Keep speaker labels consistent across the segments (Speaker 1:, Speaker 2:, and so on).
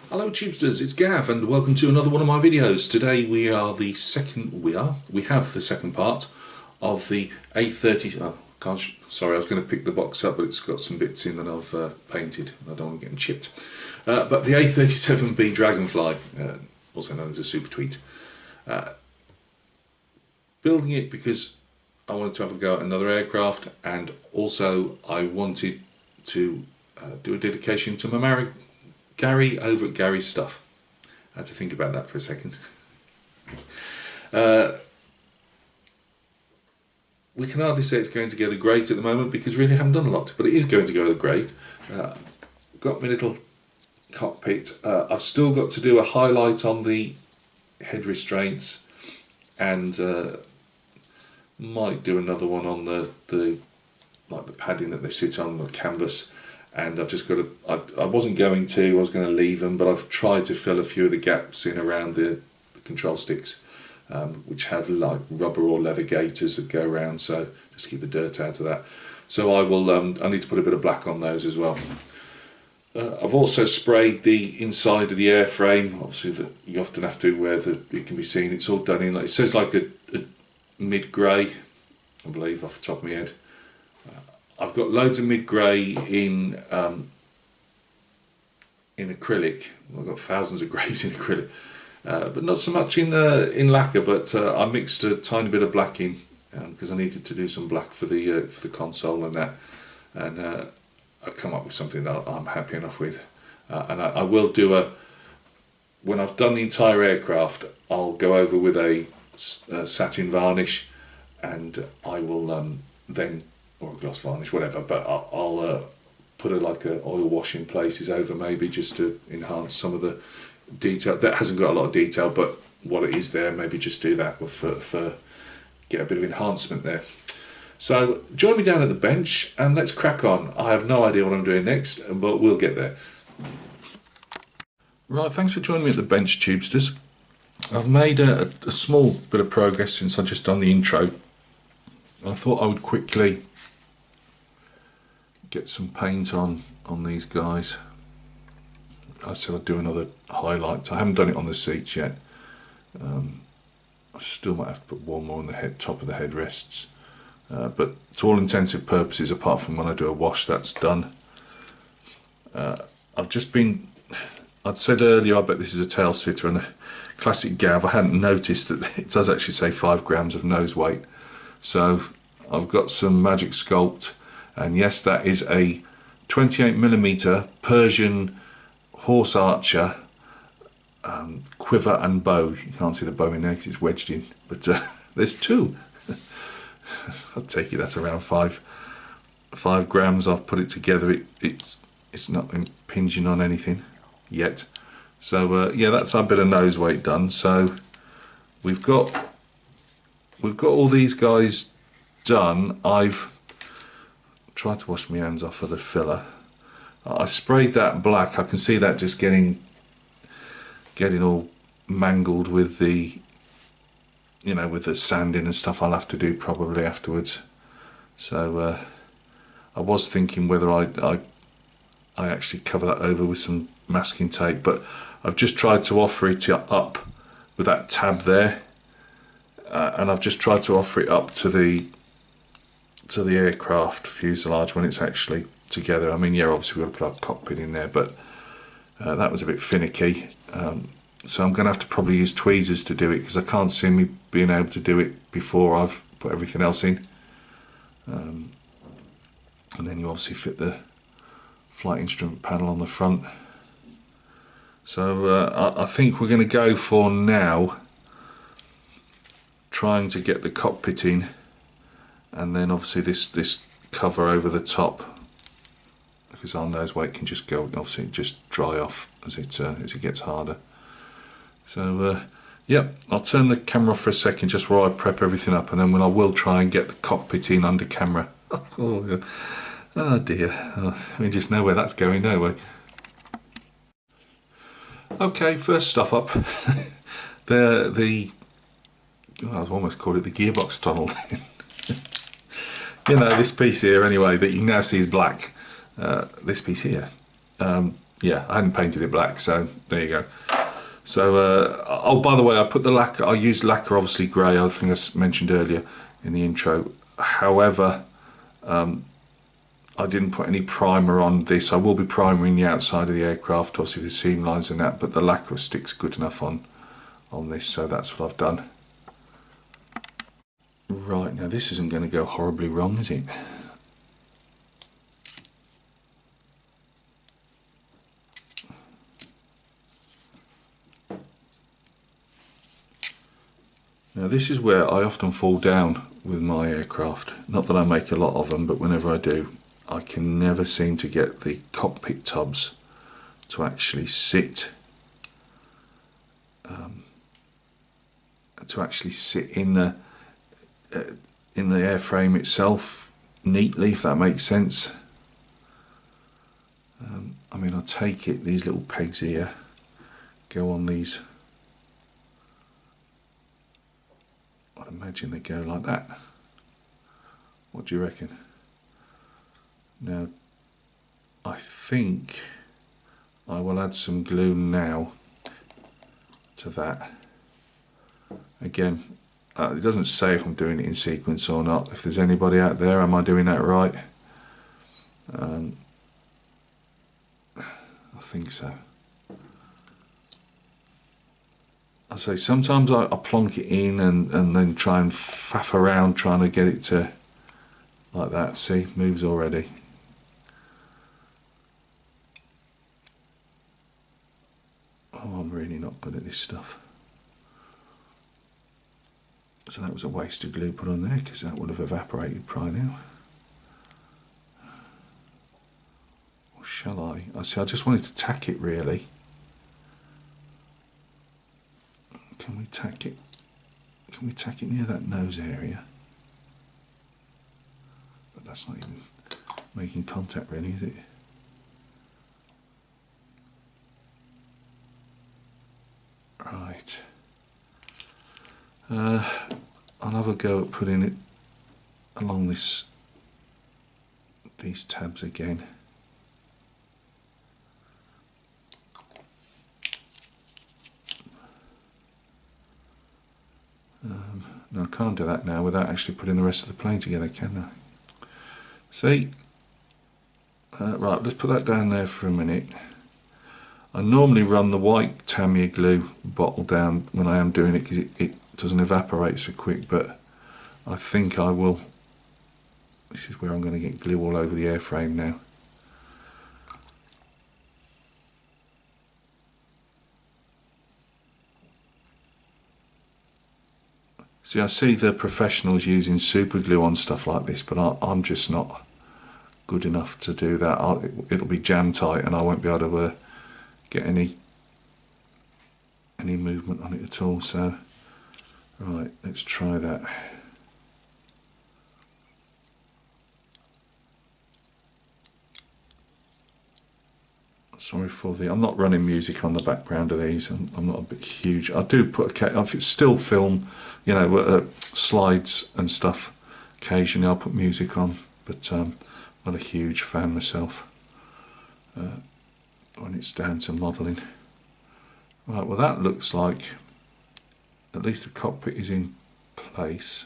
Speaker 1: Hello Tubesters, it's Gav and welcome to another one of my videos. Today we have the second part of the A30, sorry, I was going to pick the box up but it's got some bits in that I've painted and I don't want to get them chipped. But the A37B Dragonfly, also known as a Super Tweet. Building it because I wanted to have a go at another aircraft, and also I wanted to do a dedication to my married Gary over at Gary's Stuff. I had to think about that for a second. We can hardly say it's going together great at the moment because really I haven't done a lot, but it is going together great. Got my little cockpit. I've still got to do a highlight on the head restraints, and might do another one on the padding that they sit on, the canvas. And I've just got to, I wasn't going to, I was going to leave them, but I've tried to fill a few of the gaps in around the control sticks, which have like rubber or leather gaiters that go around, so just keep the dirt out of that. So I will, I need to put a bit of black on those as well. I've also sprayed the inside of the airframe, obviously that you often have to where it can be seen, it's all done in, like, it says like a mid-grey, I believe, off the top of my head. I've got loads of mid-grey in acrylic. I've got thousands of greys in acrylic, but not so much in lacquer. But I mixed a tiny bit of black in because I needed to do some black for the console and that, and I've come up with something that I'm happy enough with. And I will do when I've done the entire aircraft, I'll go over with a satin varnish, and I will then, or a gloss varnish, whatever, but I'll put like a oil wash in places over, maybe just to enhance some of the detail. That hasn't got a lot of detail, but what it is there, maybe just do that for get a bit of enhancement there. So join me down at the bench and let's crack on. I have no idea what I'm doing next, but we'll get there. Right, thanks for joining me at the bench, Tubesters. I've made a small bit of progress since I just done the intro. I thought I would quickly get some paint on these guys. I said I'd do another highlight. I haven't done it on the seats yet. I still might have to put one more on the top of the headrests. But to all intensive purposes, apart from when I do a wash, that's done. I've just been, I'd said earlier, I bet this is a tail sitter, and a classic Gav, I hadn't noticed that it does actually say 5 grams of nose weight. So I've got some Magic Sculpt, and yes, that is a 28mm Persian horse archer quiver and bow. You can't see the bow in there because it's wedged in, but there's 2. I'll take it that's around 5 grams. I've put it together. It's not impinging on anything yet. So yeah, that's our bit of nose weight done. So we've got all these guys done. I've tried to wash my hands off of the filler. I sprayed that black. I can see that just getting all mangled with the, you know, with the sanding and stuff I'll have to do probably afterwards. So I was thinking whether I actually cover that over with some masking tape, but I've just tried to offer it up with that tab there, and I've just tried to offer it up to the aircraft fuselage when it's actually together. I mean, yeah, obviously we've got to put our cockpit in there, but that was a bit finicky. So I'm going to have to probably use tweezers to do it because I can't see me being able to do it before I've put everything else in. And then you obviously fit the flight instrument panel on the front. So I think we're going to go for now trying to get the cockpit in, and then obviously this cover over the top, because our nose weight can just go, obviously just dry off as it gets harder. So yeah, I'll turn the camera off for a second just while I prep everything up, and then when I will try and get the cockpit in under camera. Oh dear, we just know where that's going, don't we? Okay, first stuff up. I've almost called it the gearbox tunnel. You know, this piece here anyway that you can now see is black. This piece here yeah, I hadn't painted it black, so there you go. So, oh, by the way, I put the lacquer, I used lacquer, obviously grey, I think I mentioned earlier in the intro. However, I didn't put any primer on this. I will be primering the outside of the aircraft, obviously the seam lines and that, but the lacquer sticks good enough on this, so that's what I've done. Right, now this isn't going to go horribly wrong, is it? Now this is where I often fall down with my aircraft. Not that I make a lot of them, but whenever I do, I can never seem to get the cockpit tubs to actually sit in the airframe itself neatly, if that makes sense. I mean, I take it these little pegs here go on these. I'd imagine they go like that. What do you reckon? Now, I think I will add some glue now to that. Again, it doesn't say if I'm doing it in sequence or not. If there's anybody out there, am I doing that right? I think so. I say sometimes I plonk it in and then try and faff around trying to get it to like that. See, moves already. Oh, I'm really not good at this stuff. So that was a waste of glue put on there because that would have evaporated prior now. Or shall I? I see, I just wanted to tack it really. Can we tack it? Can we tack it near that nose area? But that's not even making contact really, is it? Right. I'll have a go at putting it along these tabs again. No, I can't do that now without actually putting the rest of the plane together, can I? See? Right, let's put that down there for a minute. I normally run the white Tamiya glue bottle down when I am doing it because it doesn't evaporate so quick, but I think I will. This is where I'm going to get glue all over the airframe now. See, I see the professionals using super glue on stuff like this, but I'm just not good enough to do that. It'll be jam tight and I won't be able to get any movement on it at all. So, right, let's try that. Sorry for I'm not running music on the background of these. I'm not a bit huge. I do put if it's still film, you know, slides and stuff. Occasionally I'll put music on, but I'm not a huge fan myself when it's down to modelling. Right, well that looks like at least the cockpit is in place.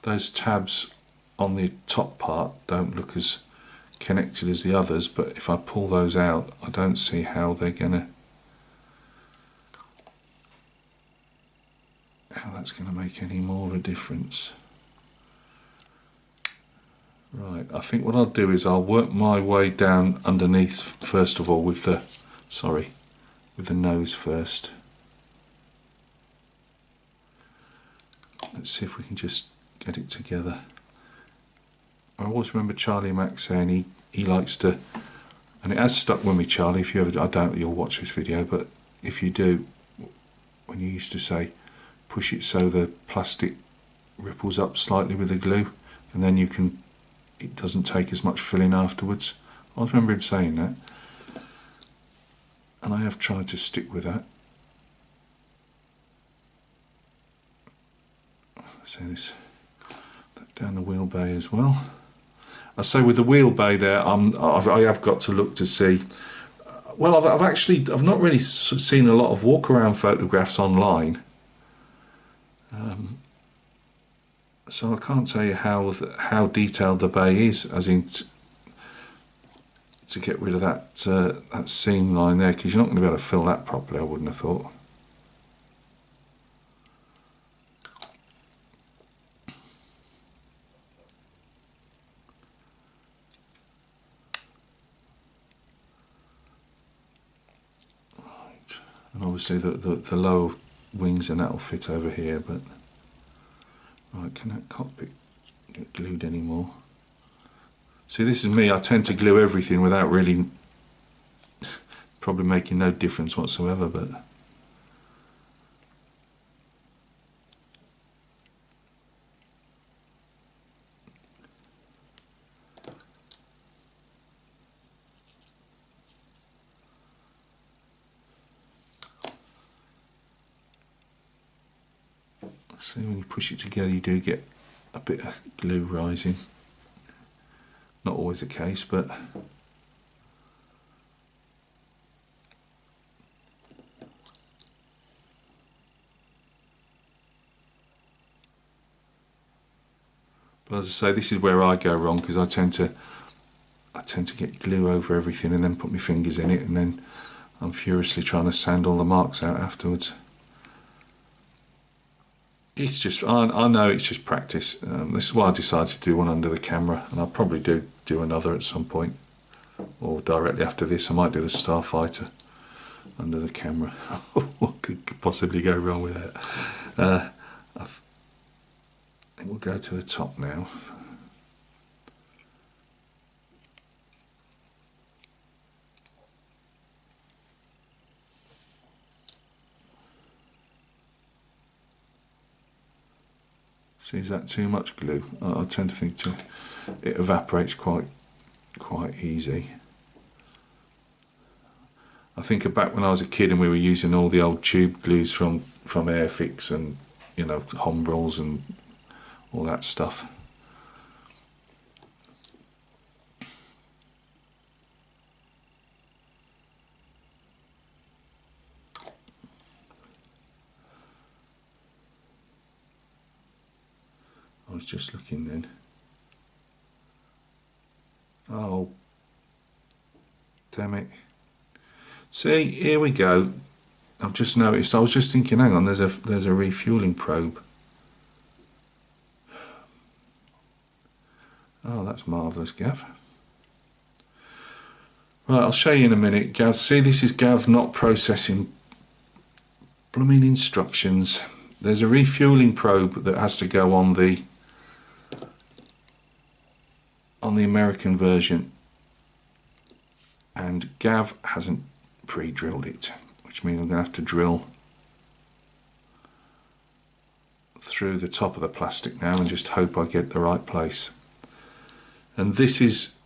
Speaker 1: Those tabs on the top part don't look as connected as the others, but if I pull those out, I don't see how that's gonna make any more of a difference. Right, I think what I'll do is I'll work my way down underneath first of all with the nose first. Let's see if we can just get it together. I always remember Charlie Mack saying he likes to, and it has stuck with me, Charlie, if you ever, I doubt you'll watch this video, but if you do, when you used to say push it so the plastic ripples up slightly with the glue and then it doesn't take as much filling afterwards. I always remember him saying that, and I have tried to stick with that. So this, that down the wheel bay as well. I say with the wheel bay there, I have got to look to see. Well, I've not really seen a lot of walk around photographs online, so I can't tell you how detailed the bay is, as in to get rid of that seam line there, because you're not going to be able to fill that properly, I wouldn't have thought. Right. And obviously the lower wings and that'll fit over here, but right, can that cockpit get glued anymore? See, this is me, I tend to glue everything without really probably making no difference whatsoever, but see, when you push it together you do get a bit of glue rising. Not always the case, but as I say, this is where I go wrong, because I tend to get glue over everything and then put my fingers in it, and then I'm furiously trying to sand all the marks out afterwards. It's just, I know it's just practice. This is why I decided to do one under the camera, and I'll probably do another at some point, or directly after this. I might do the Starfighter under the camera. What could possibly go wrong with that? I think we'll go to the top now. See, is that too much glue? I tend to think it evaporates quite easy. I think back when I was a kid and we were using all the old tube glues from Airfix and, you know, Hombrels and all that stuff. I was just looking then. Oh, damn it. See, here we go. I've just noticed, I was just thinking, hang on, there's a refueling probe. Oh, that's marvellous, Gav. Right, I'll show you in a minute. Gav, see, this is Gav not processing blooming instructions. There's a refueling probe that has to go on the American version, and Gav hasn't pre-drilled it, which means I'm going to have to drill through the top of the plastic now and just hope I get the right place. And this is,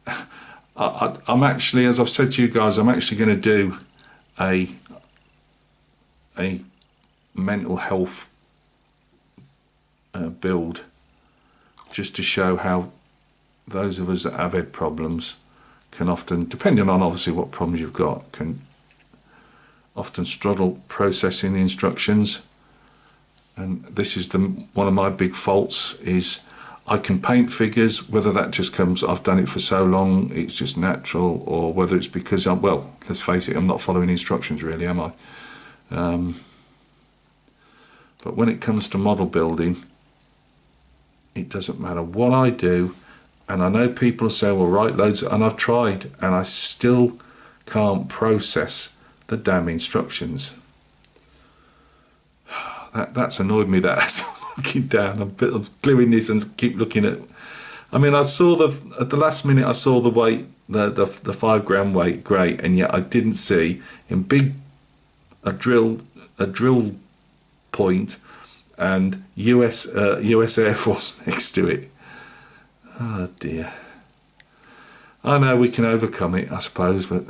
Speaker 1: I'm actually, as I've said to you guys, I'm actually going to do a mental health build, just to show how those of us that have head problems can often, depending on obviously what problems you've got, can often struggle processing the instructions. And this is one of my big faults, is I can paint figures, whether that just comes, I've done it for so long, it's just natural, or whether it's because I'm, well, let's face it, I'm not following instructions really, am I? But when it comes to model building, it doesn't matter what I do. And I know people say, well, write loads, and I've tried, and I still can't process the damn instructions. That's annoyed me, that as I'm looking down, I'm gluing this and keep looking at, I mean, I saw at the last minute, I saw the weight, the 5 gram weight, great, and yet I didn't see in big, a drill point and US Air Force next to it. Oh dear. I know we can overcome it, I suppose, but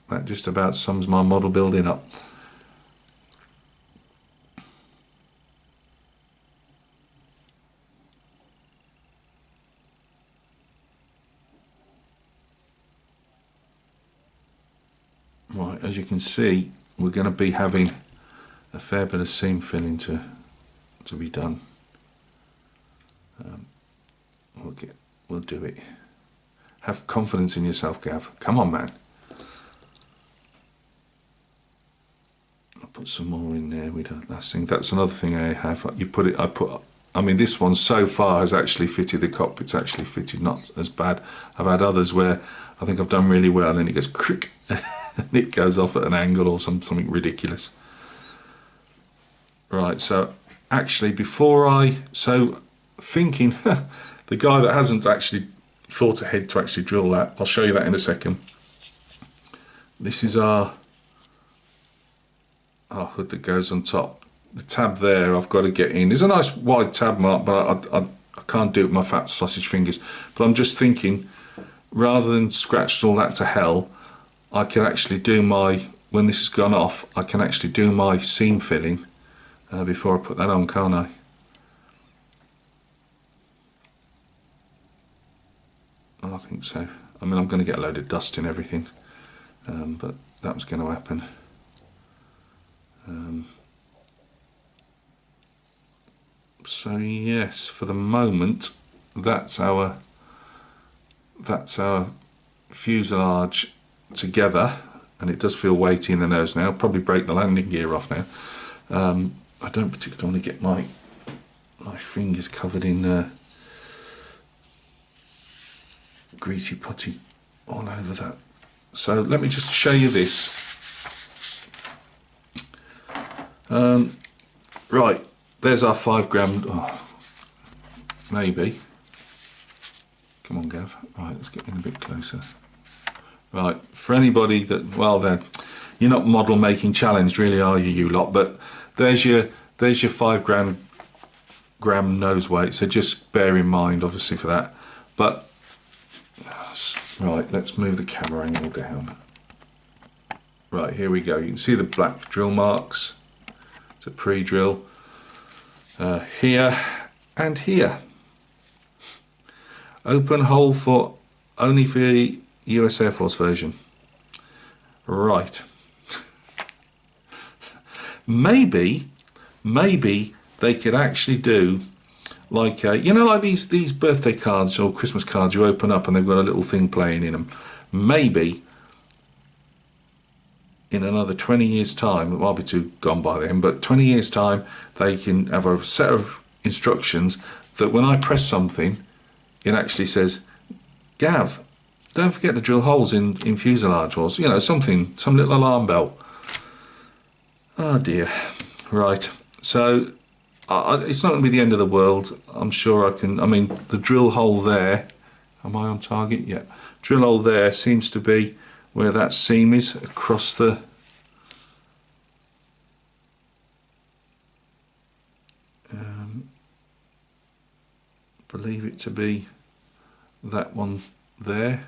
Speaker 1: that just about sums my model building up. as you can see, we're going to be having a fair bit of seam filling to be done. We'll do it. Have confidence in yourself, Gav. Come on, man. I'll put some more in there. We don't. That's another thing I have. You put it. I mean, this one so far has actually fitted. The cockpit's actually fitted, not as bad. I've had others where I think I've done really well, and it goes crick, and it goes off at an angle or something ridiculous. Right. So actually, thinking, the guy that hasn't actually thought ahead to actually drill that, I'll show you that in a second. This is our hood that goes on top. The tab there I've got to get in. There's a nice wide tab mark, but I can't do it with my fat sausage fingers. But I'm just thinking, rather than scratch all that to hell, I can actually do when this has gone off, I can actually do my seam filling before I put that on, can't I? I think so. I mean, I'm going to get a load of dust in everything, but that was going to happen. So yes, for the moment, that's our fuselage together, and it does feel weighty in the nose now. Probably break the landing gear off now. I don't particularly want to get my fingers covered in greasy putty all over that. So let me just show you this. Right, there's our 5 gram, maybe. Come on, Gav. Right, let's get in a bit closer. Right, for anybody that, well, you're not model making challenged, really, are you, you lot? But there's your 5 gram nose weight. So just bear in mind, obviously, for that. But right, let's move the camera angle down. Right, here we go. You can see the black drill marks. It's a pre-drill here and here. Open hole only for the US Air Force version. Right. maybe they could actually do like you know, like these birthday cards or Christmas cards you open up and they've got a little thing playing in them. Maybe in another 20 years time, it might be too gone by then, but 20 years time they can have a set of instructions that when I press something, it actually says, Gav, don't forget to drill holes in fuselage, or you know, some little alarm bell. Oh dear. Right, so it's not going to be the end of the world. I'm sure I can. I mean, the drill hole there, am I on target? Yeah. Drill hole there seems to be where that seam is across the believe it to be that one there.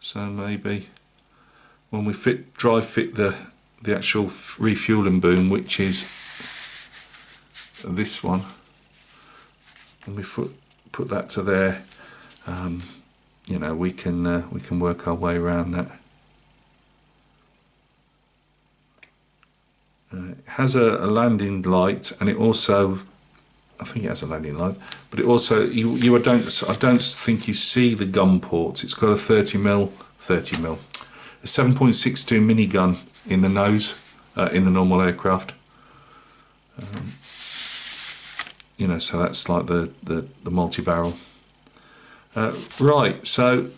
Speaker 1: So maybe when we dry fit the actual refueling boom, which is this one, and we put that to there, you know, we can work our way around that. It has a landing light, and it also, I think it has a landing light, but it also I don't think you see the gun ports. It's got a 30 mil, a 7.62 minigun in the nose in the normal aircraft. You know, so that's like the multi-barrel. Right, so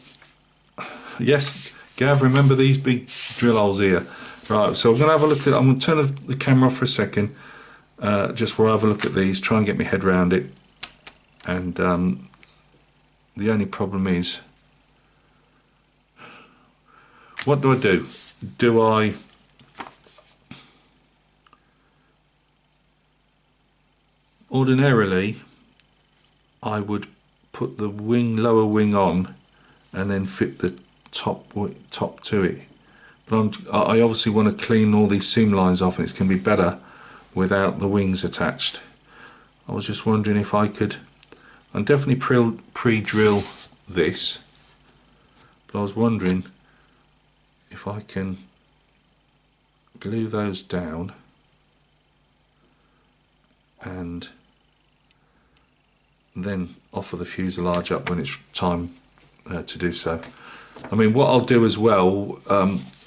Speaker 1: yes, Gav, remember these big drill holes here. Right, so I'm going to have a look at. I'm going to turn the camera off for a second, just where I have a look at these, try and get my head around it. And the only problem is, what do I do? Do I ordinarily I would put the lower wing on and then fit the top to it, but I obviously want to clean all these seam lines off, and it's going to be better without the wings attached. I was just wondering if I could. I'll definitely pre-drill this, but I was wondering if I can glue those down and then offer the fuselage up when it's time to do so. I mean, what I'll do as well,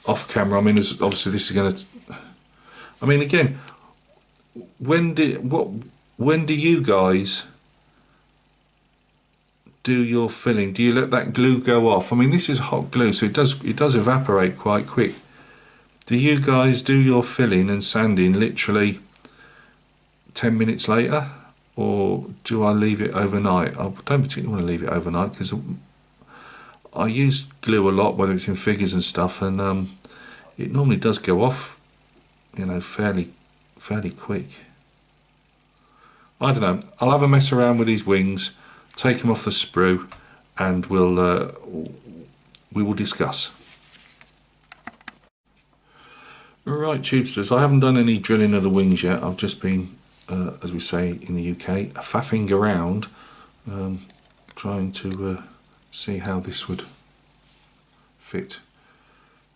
Speaker 1: off camera, I mean, obviously this is going to, I mean, again, when do you guys do your filling? Do you let that glue go off? I mean, this is hot glue, so it does evaporate quite quick. Do you guys do your filling and sanding literally 10 minutes later, or do I leave it overnight? I don't particularly want to leave it overnight because I use glue a lot, whether it's in figures and stuff, and it normally does go off, you know, fairly quick. I don't know. I'll have a mess around with these wings, take them off the sprue, and we will discuss. Right, tubesters, I haven't done any drilling of the wings yet. I've just been, as we say in the UK, faffing around, trying to see how this would fit.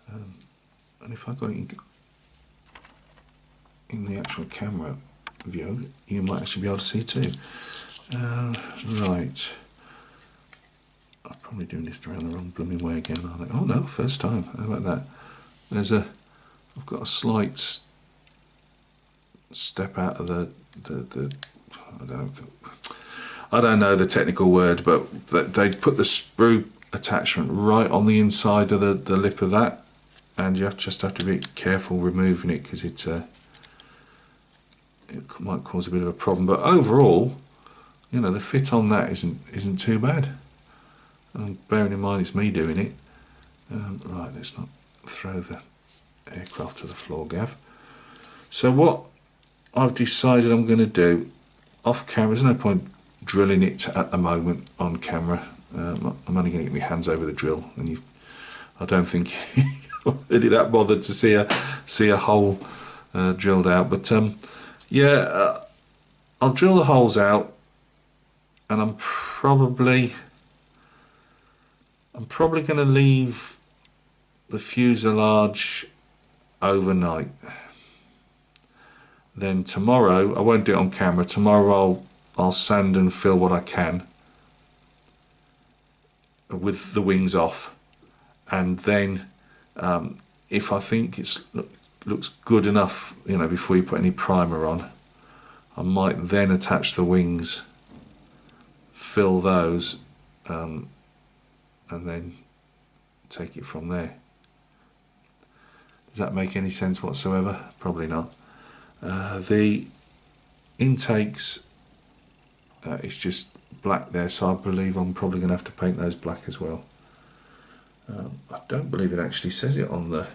Speaker 1: And if I got it in the actual camera view, you might actually be able to see too. Right. I'm probably doing this around the wrong blooming way again, aren't I? Oh no, first time. How about that? I've got a slight step out of the I don't know the technical word, but they put the sprue attachment right on the inside of the lip of that, and you just have to be careful removing it because it might cause a bit of a problem. But overall, you know, the fit on that isn't too bad. And bearing in mind it's me doing it. Right, let's not throw the aircraft to the floor, Gav. So what I've decided I'm going to do off camera, there's no point drilling it at the moment on camera. I'm only going to get my hands over the drill, and I don't think you're really that bothered to see a hole drilled out. But yeah, I'll drill the holes out, and I'm probably going to leave the fuselage overnight. Then tomorrow, I won't do it on camera, tomorrow I'll sand and fill what I can with the wings off, and then if I think it looks good enough, you know, before you put any primer on, I might then attach the wings, fill those, and then take it from there. Does that make any sense whatsoever? Probably not. The intakes, it's just black there, so I believe I'm probably going to have to paint those black as well. I don't believe it actually says it on the,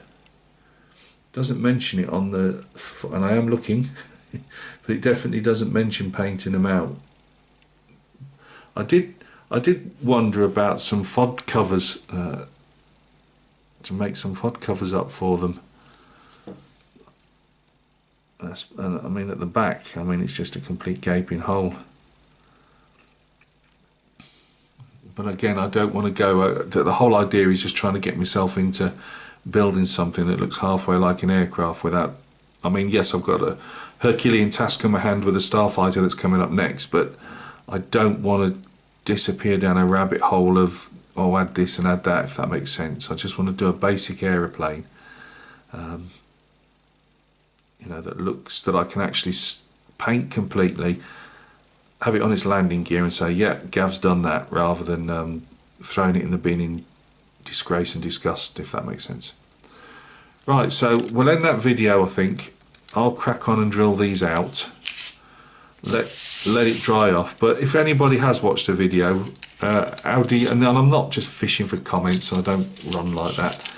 Speaker 1: doesn't mention it on the, and I am looking, but it definitely doesn't mention painting them out. I did wonder about some FOD covers, to make some FOD covers up for them. And I mean, at the back, I mean, it's just a complete gaping hole. But again, I don't want to go, the whole idea is just trying to get myself into building something that looks halfway like an aircraft without, I mean, yes, I've got a Herculean task in my hand with a starfighter that's coming up next, but I don't want to disappear down a rabbit hole of, oh, add this and add that, if that makes sense. I just want to do a basic aeroplane, you know, that I can actually paint completely, have it on its landing gear and say, yeah, Gav's done that, rather than throwing it in the bin in disgrace and disgust, if that makes sense. Right, so we'll end that video, I think. I'll crack on and drill these out, let it dry off. But if anybody has watched the video, how do you, and I'm not just fishing for comments, I don't run like that,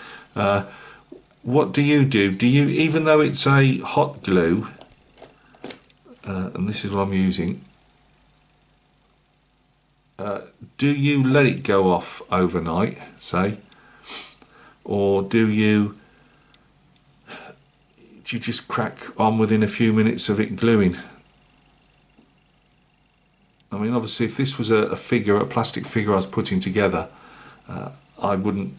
Speaker 1: what do you do? Do you, even though it's a hot glue, and this is what I'm using, do you let it go off overnight, say, or do you just crack on within a few minutes of it gluing? I mean, obviously, if this was a plastic figure I was putting together, I wouldn't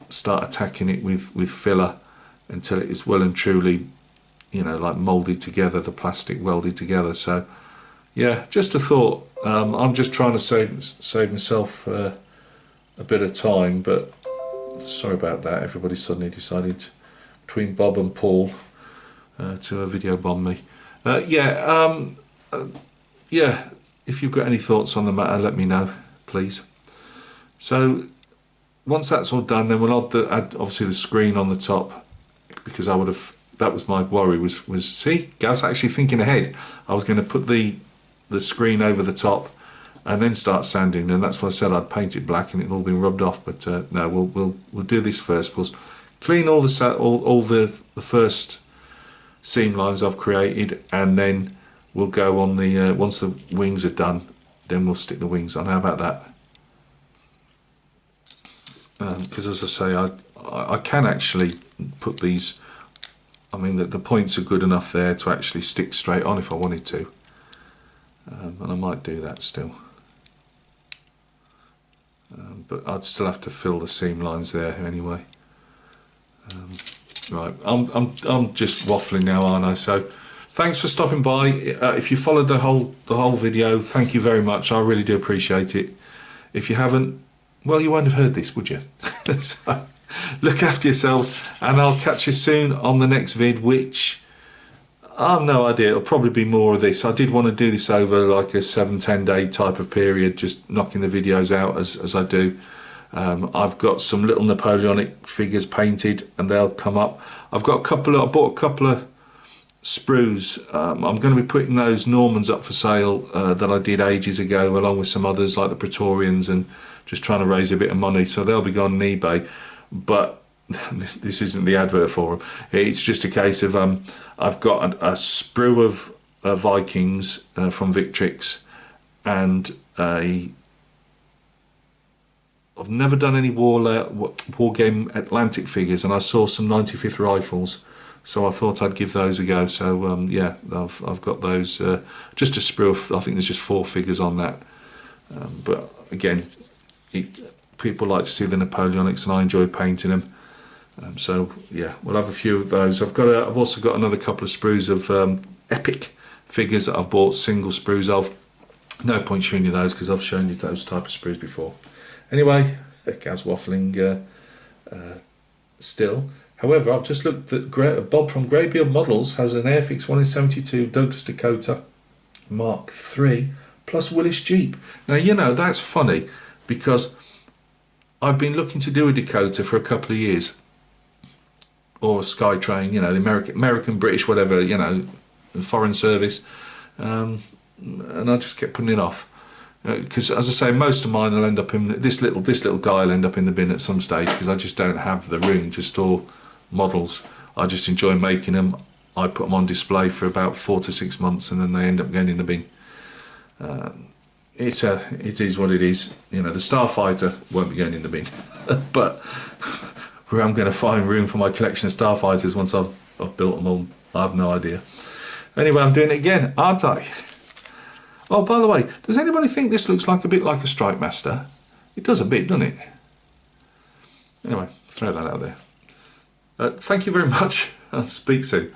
Speaker 1: start attacking it with filler until it is well and truly, you know, like moulded together, the plastic welded together. So yeah, just a thought. I'm just trying to save myself a bit of time, but sorry about that. Everybody suddenly decided between Bob and Paul to video bomb me. Yeah, if you've got any thoughts on the matter, let me know, please. So once that's all done, then we'll add obviously the screen on the top, because that was my worry, was see, I was actually thinking ahead. I was going to put the screen over the top and then start sanding, and that's why I said I'd paint it black and it'd all been rubbed off. But no, we'll do this first. We'll clean all the first seam lines I've created, and then we'll go on the once the wings are done, then we'll stick the wings on. How about that? Because as I say, I can actually put these, I mean the points are good enough there to actually stick straight on if I wanted to, and I might do that still, but I'd still have to fill the seam lines there anyway. Right, I'm just waffling now, aren't I? So thanks for stopping by. If you followed the whole video, thank you very much. I really do appreciate it. If you haven't, well, you won't have heard this, would you? So, look after yourselves, and I'll catch you soon on the next vid, which I've no idea. It'll probably be more of this. I did want to do this over like a 7-10 day type of period, just knocking the videos out as I do. I've got some little Napoleonic figures painted, and they'll come up. I bought a couple of sprues. I'm going to be putting those Normans up for sale that I did ages ago, along with some others like the Praetorians, and just trying to raise a bit of money. So they'll be gone on eBay. But this isn't the advert for them. It's just a case of I've got a sprue of Vikings from Victrix, and I've never done any war game Atlantic figures, and I saw some 95th rifles, so I thought I'd give those a go. So yeah, I've got those, just a sprue of, I think there's just 4 figures on that, but again, people like to see the Napoleonics, and I enjoy painting them. So yeah, we'll have a few of those. I've also got another couple of sprues of epic figures that I've bought single sprues of. No point showing you those because I've shown you those type of sprues before. Anyway, Gav's waffling still. However, I've just looked at Bob from Greybeard Models has an Airfix 1 in 72 Douglas Dakota Mark III plus Willis Jeep. Now, you know, that's funny because I've been looking to do a Dakota for a couple of years, or a Skytrain, you know, the American, British, whatever, you know, foreign service, and I just kept putting it off. Because as I say, most of mine will end up in this little guy will end up in the bin at some stage, because I just don't have the room to store models. I just enjoy making them. I put them on display for about 4 to 6 months, and then they end up going in the bin. It is what it is. You know, the Starfighter won't be going in the bin, but where I'm going to find room for my collection of Starfighters once I've built them all, I have no idea. Anyway, I'm doing it again, aren't I? Oh, by the way, does anybody think this looks like a bit like a Strike Master? It does a bit, doesn't it? Anyway, throw that out there. Thank you very much. I'll speak soon.